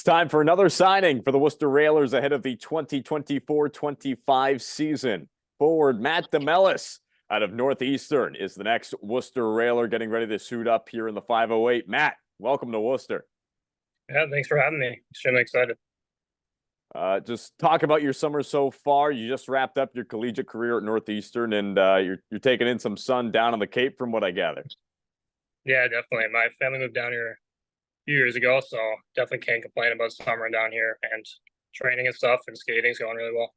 time for another signing for the Worcester Railers ahead of the 2024-25 season. Forward Matt DeMelis out of Northeastern is the next Worcester Railer getting ready to suit up here in the 508. Matt, welcome to Worcester. Yeah, thanks for having me. Extremely excited. Just talk about your summer so far. You just wrapped up your collegiate career at Northeastern, and you're taking in some sun down on the Cape, from what I gather. Yeah, definitely. My family moved down here a few years ago, so definitely can't complain about summer down here, and training and stuff and skating is going really well.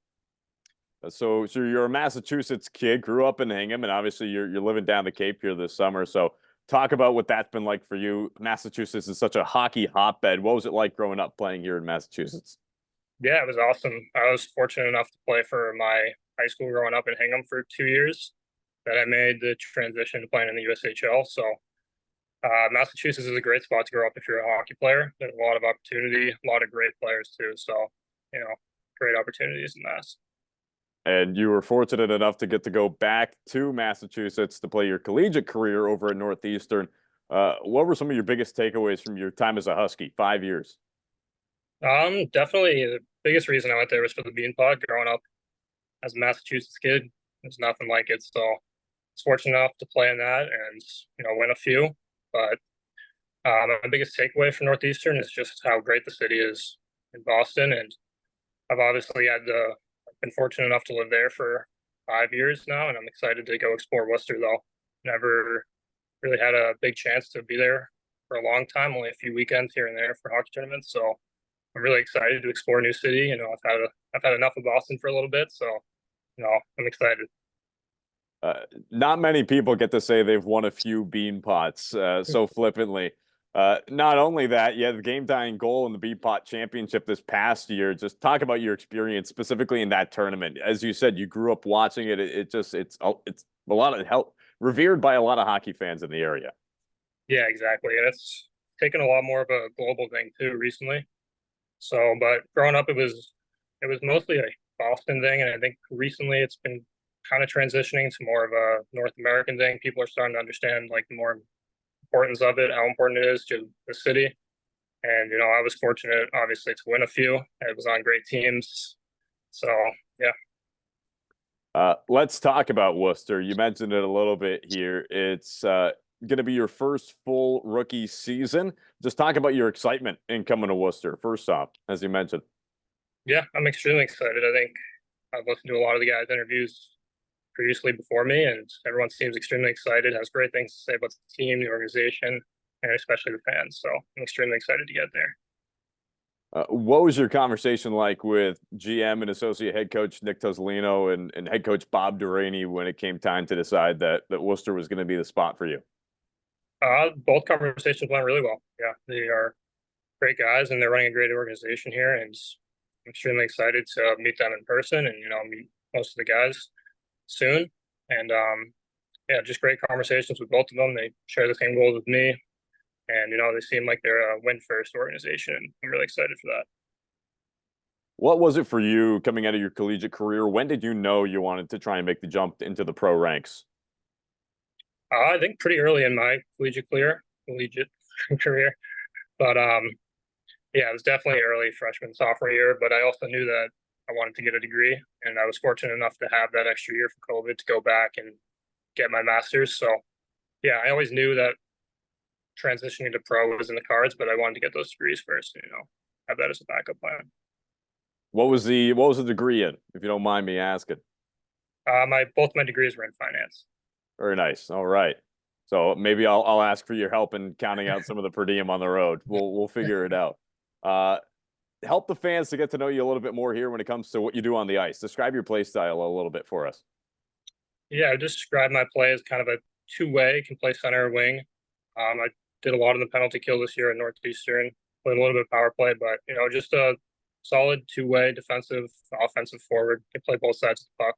So you're a Massachusetts kid, grew up in Hingham, and obviously you're living down the Cape here this summer. So talk about what that's been like for you. Massachusetts is such a hockey hotbed. What was it like growing up playing here in Massachusetts? Yeah, it was awesome. I was fortunate enough to play for my high school growing up in Hingham for 2 years. That I made the transition to playing in the USHL. So Massachusetts is a great spot to grow up if you're a hockey player. There's a lot of opportunity, a lot of great players too. So, great opportunities in Mass. And you were fortunate enough to get to go back to Massachusetts to play your collegiate career over at Northeastern. What were some of your biggest takeaways from your time as a Husky? 5 years. Definitely the biggest reason I went there was for the Bean Pod. Growing up as a Massachusetts kid, there's nothing like it. So, I was fortunate enough to play in that and win a few. But my biggest takeaway from Northeastern is just how great the city is in Boston, and I've obviously been fortunate enough to live there for 5 years now, and I'm excited to go explore Worcester. Though never really had a big chance to be there for a long time, only a few weekends here and there for hockey tournaments. So I'm really excited to explore a new city. I've had enough of Boston for a little bit, so I'm excited. Not many people get to say they've won a few bean pots so flippantly. Not only that, you had the game-tying goal in the Bean Pot Championship this past year. Just talk about your experience specifically in that tournament. As you said, you grew up watching it. It's a lot of help, revered by a lot of hockey fans in the area. Yeah, exactly, and it's taken a lot more of a global thing too recently. So, but growing up, it was mostly a Boston thing, and I think recently it's been kind of transitioning to more of a North American thing. People are starting to understand like the more importance of it, how important it is to the city. And I was fortunate, obviously, to win a few. It was on great teams, so yeah. Let's talk about Worcester. You mentioned it a little bit here. It's going to be your first full rookie season. Just talk about your excitement in coming to Worcester, first off, as you mentioned. Yeah, I'm extremely excited. I think I've listened to a lot of the guys' interviews previously before me, and everyone seems extremely excited, has great things to say about the team, the organization, and especially the fans. So I'm extremely excited to get there. What was your conversation like with GM and associate head coach Nick Tozzolino and head coach Bob Duraney when it came time to decide that Worcester was going to be the spot for you? Both conversations went really well. Yeah, they are great guys, and they're running a great organization here, and I'm extremely excited to meet them in person and meet most of the guys soon. And yeah, just great conversations with both of them. They share the same goals with me, and they seem like they're a win first organization. And I'm really excited for that. What was it for you coming out of your collegiate career? When did you know you wanted to try and make the jump into the pro ranks? I think pretty early in my collegiate career, but yeah, it was definitely early freshman sophomore year. But I also knew that I wanted to get a degree, and I was fortunate enough to have that extra year for COVID to go back and get my master's. So yeah, I always knew that transitioning to pro was in the cards, but I wanted to get those degrees first, have that as a backup plan. What was the degree in, if you don't mind me asking? My both my degrees were in finance. Very nice. All right. So maybe I'll ask for your help in counting out some of the per diem on the road. We'll figure it out. Help the fans to get to know you a little bit more here when it comes to what you do on the ice. Describe your play style a little bit for us. Yeah, I just described my play as kind of a two-way. Can play center or wing. I did a lot of the penalty kill this year at Northeastern. Played a little bit of power play, but just a solid two-way defensive, offensive forward. Can play both sides of the puck.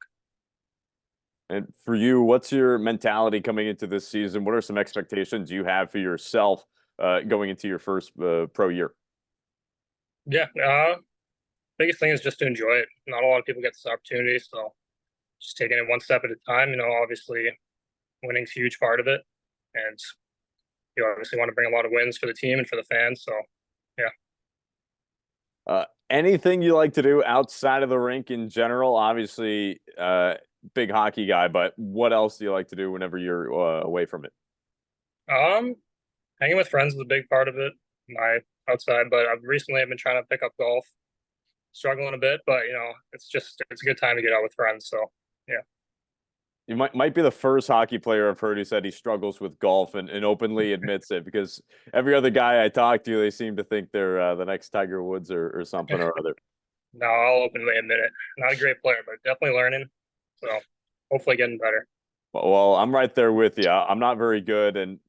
And for you, what's your mentality coming into this season? What are some expectations you have for yourself going into your first pro year? Yeah, biggest thing is just to enjoy it. Not a lot of people get this opportunity, so just taking it one step at a time. Obviously, winning's a huge part of it, and you obviously want to bring a lot of wins for the team and for the fans. So, yeah. Anything you like to do outside of the rink in general? Obviously, big hockey guy, but what else do you like to do whenever you're away from it? Um, Hanging with friends is a big part of it. My outside, but I've been trying to pick up golf, struggling a bit, but it's a good time to get out with friends. So yeah. You might be the first hockey player I've heard who said he struggles with golf and openly admits it, because every other guy I talk to, they seem to think they're the next Tiger Woods or something or other. No, I'll openly admit it. Not a great player, but definitely learning. So hopefully getting better. Well, I'm right there with you. I'm not very good, and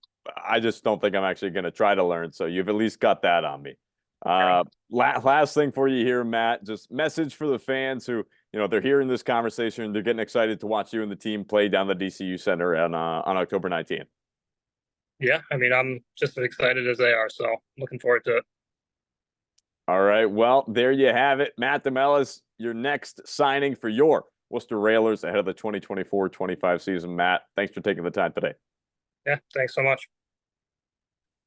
I just don't think I'm actually going to try to learn. So you've at least got that on me. Yeah. Last thing for you here, Matt. Just message for the fans who, they're hearing this conversation, they're getting excited to watch you and the team play down the DCU Center on October 19th. Yeah, I mean, I'm just as excited as they are, so looking forward to it. All right. Well, there you have it. Matt DeMelis, your next signing for your Worcester Railers ahead of the 2024-25 season. Matt, thanks for taking the time today. Yeah, thanks so much.